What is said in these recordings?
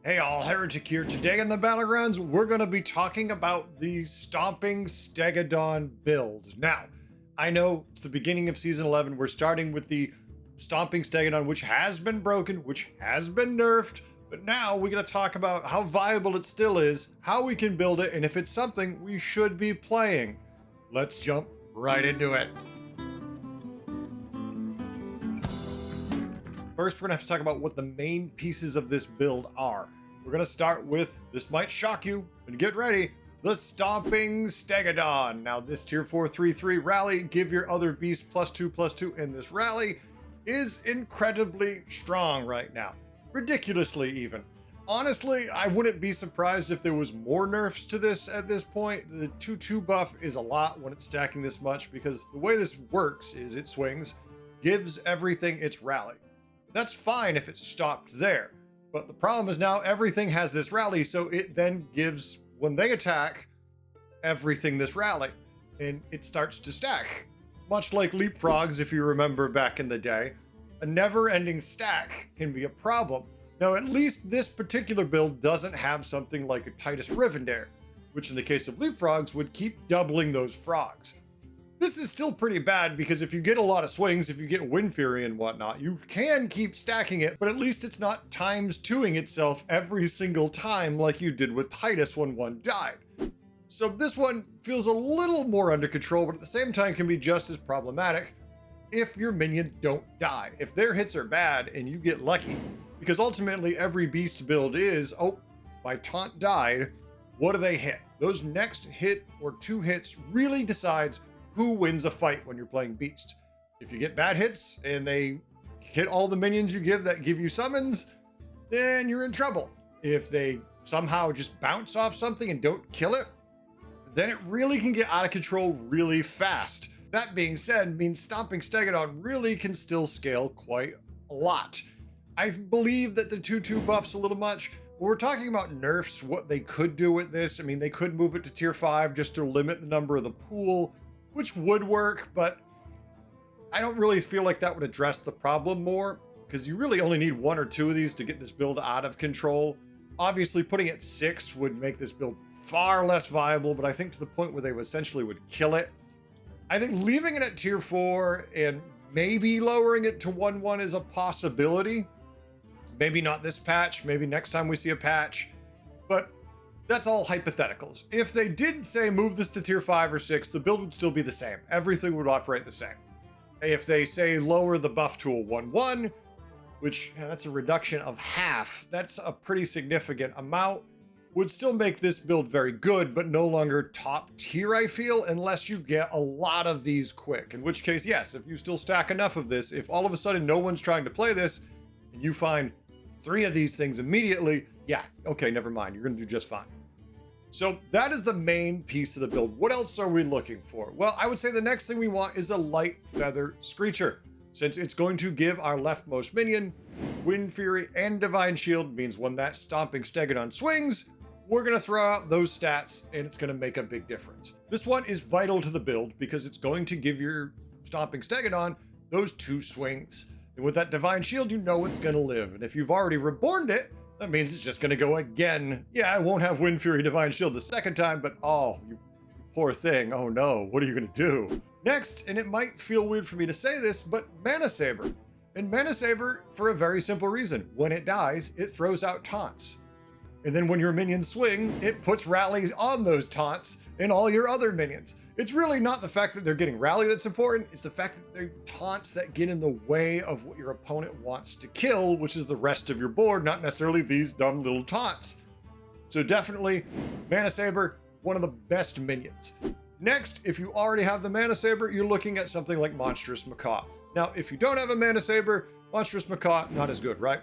Hey all, Heretic here. Today in the Battlegrounds, we're going to be talking about the Stomping Stegodon build. Now, I know it's the beginning of Season 11. We're starting with the Stomping Stegodon, which has been broken, which has been nerfed, but now we're going to talk about how viable it still is, how we can build it, and if it's something we should be playing. Let's jump right into it. First, we're gonna have to talk about what the main pieces of this build are. We're gonna start with, this might shock you, and get ready, the Stomping Stegodon. Now this tier 4 3/3 rally, give your other beast +2/+2 in this rally, is incredibly strong right now. Ridiculously even. Honestly, I wouldn't be surprised if there was more nerfs to this at this point. The 2/2 buff is a lot when it's stacking this much, because the way this works is it swings, gives everything its rally. That's fine if it's stopped there, but the problem is now everything has this rally, so it then gives, when they attack, everything this rally, and it starts to stack. Much like leapfrogs, if you remember back in the day, a never-ending stack can be a problem. Now, at least this particular build doesn't have something like a Titus Rivendare, which in the case of leapfrogs would keep doubling those frogs. This is still pretty bad because if you get a lot of swings, if you get Wind Fury and whatnot, you can keep stacking it, but at least it's not times twoing itself every single time like you did with Titus when one died. So this one feels a little more under control, but at the same time can be just as problematic if your minions don't die. If their hits are bad and you get lucky, because ultimately every beast build is, oh, my taunt died, what do they hit? Those next hit or two hits really decides who wins a fight when you're playing beast. If you get bad hits and they hit all the minions you give that give you summons, then you're in trouble. If they somehow just bounce off something and don't kill it, then it really can get out of control really fast. That being said, means Stomping Stegodon really can still scale quite a lot. I believe that the 2/2 buff's a little much. When we're talking about nerfs, what they could do with this, I mean, they could move it to tier 5 just to limit the number of the pool, which would work, but I don't really feel like that would address the problem more, because you really only need one or two of these to get this build out of control. Obviously, putting it 6 would make this build far less viable, but I think to the point where they essentially would kill it. I think leaving it at tier 4 and maybe lowering it to 1/1 is a possibility. Maybe not this patch, maybe next time we see a patch, but that's all hypotheticals. If they did say move this to tier 5 or 6, the build would still be the same. Everything would operate the same. If they say lower the buff to a 1/1, which that's a reduction of half, that's a pretty significant amount, would still make this build very good, but no longer top tier, I feel, unless you get a lot of these quick. In which case, yes, if you still stack enough of this, if all of a sudden no one's trying to play this, and you find 3 of these things immediately, yeah, okay, never mind, you're gonna do just fine. So that is the main piece of the build. What else are we looking for? Well, I would say the next thing we want is a light feather screecher. Since it's going to give our leftmost minion Wind Fury and Divine Shield, means when that Stomping Stegodon swings, we're gonna throw out those stats and it's gonna make a big difference. This one is vital to the build because it's going to give your Stomping Stegodon those 2 swings. And with that Divine Shield, you know it's gonna live. And if you've already reborned it, that means it's just gonna go again. Yeah, I won't have Wind Fury Divine Shield the second time, but oh, you poor thing. Oh no, what are you gonna do? Next, and it might feel weird for me to say this, but Mana Saber. And Mana Saber, for a very simple reason. When it dies, it throws out taunts. And then when your minions swing, it puts rallies on those taunts and all your other minions. It's really not the fact that they're getting rally that's important, it's the fact that they're taunts that get in the way of what your opponent wants to kill, which is the rest of your board, not necessarily these dumb little taunts. So definitely, Mana Saber, one of the best minions. Next, if you already have the Mana Saber, you're looking at something like Monstrous Macaw. Now, if you don't have a Mana Saber, Monstrous Macaw, not as good, right?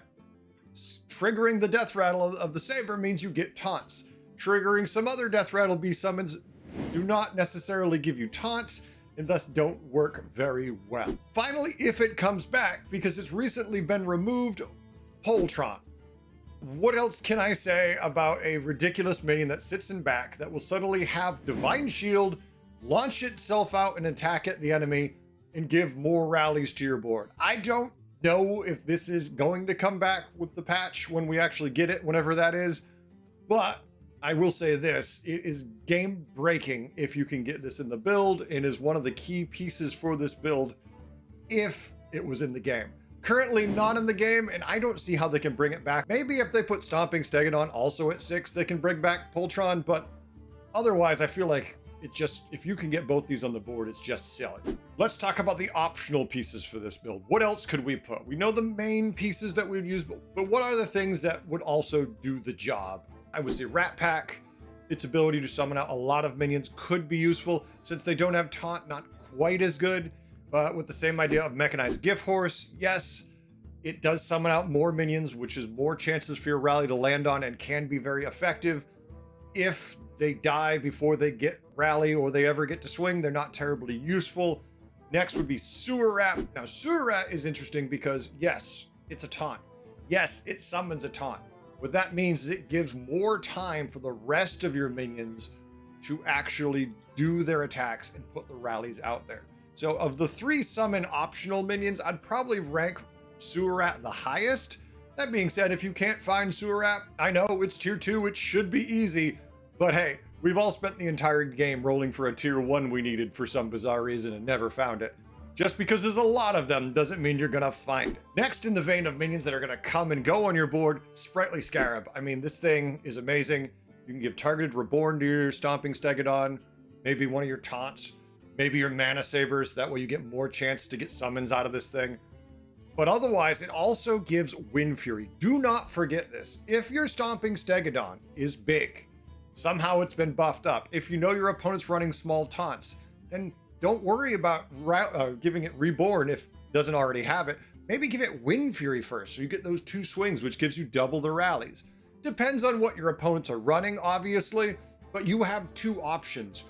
Triggering the Death Rattle of the Saber means you get taunts. Triggering some other Death Rattle beast summons do not necessarily give you taunts and thus don't work very well. Finally, if it comes back, because it's recently been removed, Poltron. What else can I say about a ridiculous minion that sits in back that will suddenly have Divine Shield, launch itself out and attack at the enemy, and give more rallies to your board? I don't know if this is going to come back with the patch when we actually get it, whenever that is. But I will say this, it is game breaking if you can get this in the build, and is one of the key pieces for this build if it was in the game. Currently not in the game, and I don't see how they can bring it back. Maybe if they put Stomping Stegodon also at 6, they can bring back Poltron, but otherwise I feel like it just, if you can get both these on the board, it's just silly. Let's talk about the optional pieces for this build. What else could we put? We know the main pieces that we would use, but what are the things that would also do the job? I would say Rat Pack. Its ability to summon out a lot of minions could be useful. Since they don't have taunt, not quite as good. But with the same idea of Mechanized Gift Horse, yes, it does summon out more minions, which is more chances for your rally to land on and can be very effective. If they die before they get rally or they ever get to swing, they're not terribly useful. Next would be Sewer Rat. Now, Sewer Rat is interesting because, yes, it's a taunt. Yes, it summons a taunt. What that means is it gives more time for the rest of your minions to actually do their attacks and put the rallies out there. So of the 3 summon optional minions, I'd probably rank Sewer Rat the highest. That being said, if you can't find Sewer Rat, I know it's tier 2, it should be easy, but hey, we've all spent the entire game rolling for a tier 1 we needed for some bizarre reason and never found it. Just because there's a lot of them doesn't mean you're gonna find it. Next in the vein of minions that are gonna come and go on your board, Sprightly Scarab. I mean, this thing is amazing. You can give targeted Reborn to your Stomping Stegodon, maybe one of your taunts, maybe your Mana Sabers. That way you get more chance to get summons out of this thing. But otherwise, it also gives Wind Fury. Do not forget this. If your Stomping Stegodon is big, somehow it's been buffed up, if you know your opponent's running small taunts, then don't worry about giving it Reborn if it doesn't already have it. Maybe give it Wind Fury first, so you get those 2 swings, which gives you double the rallies. Depends on what your opponents are running, obviously, but you have 2 options.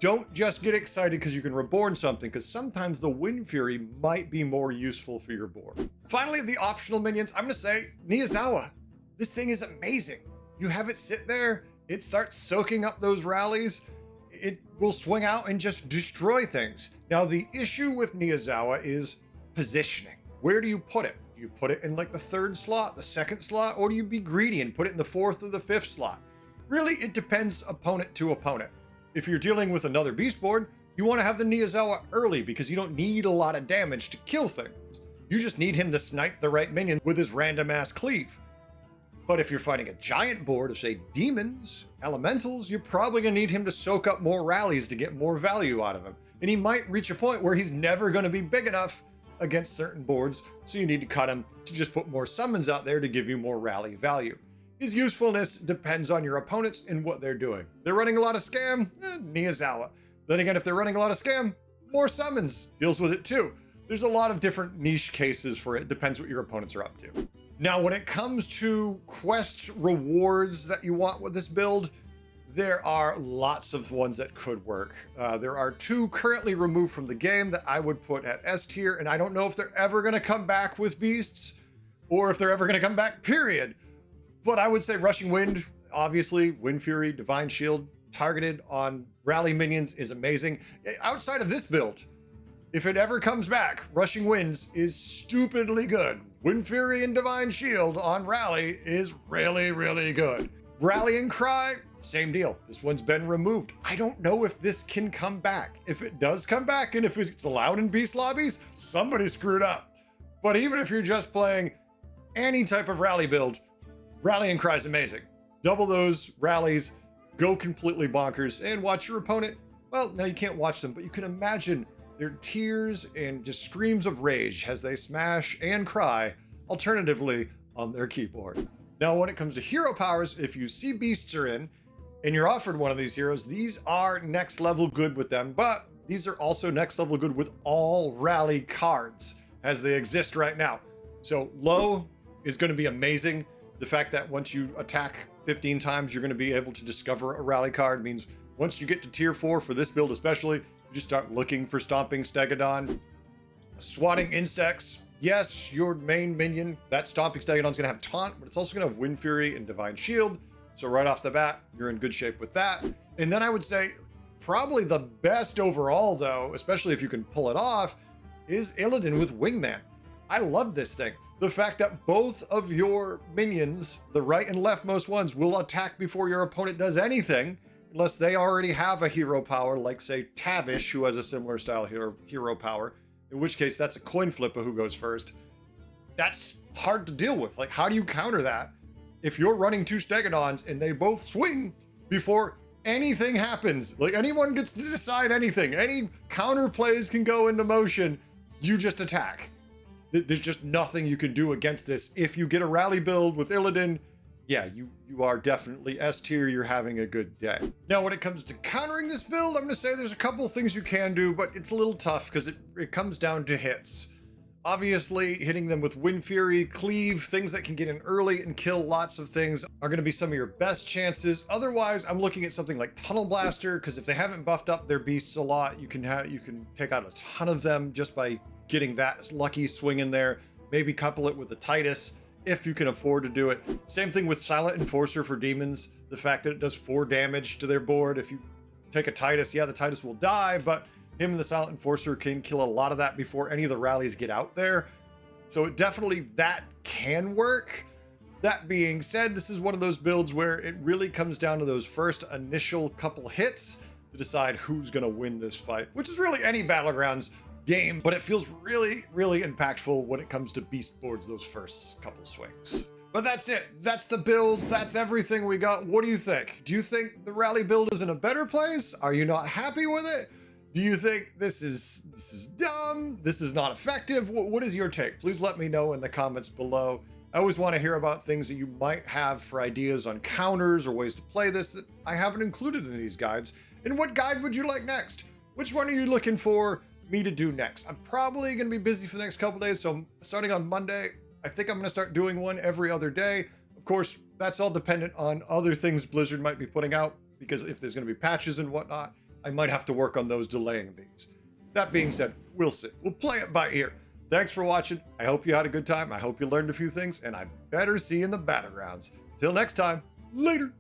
Don't just get excited because you can Reborn something, because sometimes the Wind Fury might be more useful for your board. Finally, the optional minions, I'm going to say Niizawa. This thing is amazing. You have it sit there, it starts soaking up those rallies, it will swing out and just destroy things. Now, the issue with Niizawa is positioning. Where do you put it? Do you put it in like the 3rd slot, the 2nd slot, or do you be greedy and put it in the 4th or the 5th slot? Really, it depends opponent to opponent. If you're dealing with another beast board, you want to have the Niizawa early because you don't need a lot of damage to kill things. You just need him to snipe the right minion with his random ass cleave. But if you're fighting a giant board of, say, demons, elementals, you're probably going to need him to soak up more rallies to get more value out of him. And he might reach a point where he's never going to be big enough against certain boards, so you need to cut him to just put more summons out there to give you more rally value. His usefulness depends on your opponents and what they're doing. They're running a lot of scam, Niizawa. Then again, if they're running a lot of scam, more summons, deals with it too. There's a lot of different niche cases for it, depends what your opponents are up to. Now, when it comes to quest rewards that you want with this build, there are lots of ones that could work. There are 2 currently removed from the game that I would put at S tier, and I don't know if they're ever gonna come back with beasts, or if they're ever gonna come back, period. But I would say Rushing Wind, obviously, Wind Fury, Divine Shield, targeted on rally minions is amazing. Outside of this build, if it ever comes back, Rushing Winds is stupidly good. Wind Fury and Divine Shield on rally is really, really good. Rallying Cry, same deal. This one's been removed. I don't know if this can come back. If it does come back, and if it's allowed in beast lobbies, somebody screwed up. But even if you're just playing any type of rally build, Rallying Cry is amazing. Double those rallies, go completely bonkers, and watch your opponent. Well, now you can't watch them, but you can imagine their tears and just screams of rage as they smash and cry, alternatively, on their keyboard. Now, when it comes to hero powers, if you see beasts are in, and you're offered one of these heroes, these are next level good with them, but these are also next level good with all rally cards as they exist right now. So low is going to be amazing. The fact that once you attack 15 times, you're going to be able to discover a rally card means once you get to tier 4 for this build especially, you just start looking for Stomping Stegodon. Swatting Insects. Yes, your main minion, that Stomping Stegodon is going to have taunt, but it's also going to have Wind Fury and Divine Shield. So right off the bat, you're in good shape with that. And then I would say probably the best overall though, especially if you can pull it off, is Illidan with Wingman. I love this thing. The fact that both of your minions, the right and leftmost ones, will attack before your opponent does anything, unless they already have a hero power, like say Tavish, who has a similar style hero power, in which case that's a coin flip of who goes first. That's hard to deal with. Like, how do you counter that if you're running 2 Stegadons and they both swing before anything happens? Like, anyone gets to decide anything. Any counter plays can go into motion. You just attack. There's just nothing you can do against this. If you get a rally build with Illidan, yeah, you are definitely S tier. You're having a good day. Now, when it comes to countering this build, I'm going to say there's a couple things you can do, but it's a little tough because it comes down to hits. Obviously, hitting them with Wind Fury, Cleave, things that can get in early and kill lots of things are going to be some of your best chances. Otherwise, I'm looking at something like Tunnel Blaster, because if they haven't buffed up their beasts a lot, you can take out a ton of them just by getting that lucky swing in there. Maybe couple it with the Titus if you can afford to do it. Same thing with Silent Enforcer for demons. The fact that it does 4 damage to their board. If you take a Titus, yeah, the Titus will die, but him and the Silent Enforcer can kill a lot of that before any of the rallies get out there. So it definitely, that can work. That being said, this is one of those builds where it really comes down to those first initial couple hits to decide who's going to win this fight, which is really any Battlegrounds game, but it feels really, really impactful when it comes to beast boards, those first couple swings. But that's it. That's the builds. That's everything we got. What do you think? Do you think the rally build is in a better place? Are you not happy with it? Do you think this is dumb? This is not effective? What is your take? Please let me know in the comments below. I always want to hear about things that you might have for ideas on counters or ways to play this that I haven't included in these guides. And what guide would you like next? Which one are you looking for me to do next? I'm probably going to be busy for the next couple days, so starting on Monday, I think I'm going to start doing one every other day. Of course, that's all dependent on other things Blizzard might be putting out, because if there's going to be patches and whatnot, I might have to work on those delaying these. That being said, we'll see. We'll play it by ear. Thanks for watching. I hope you had a good time. I hope you learned a few things, and I better see you in the Battlegrounds. Till next time, later.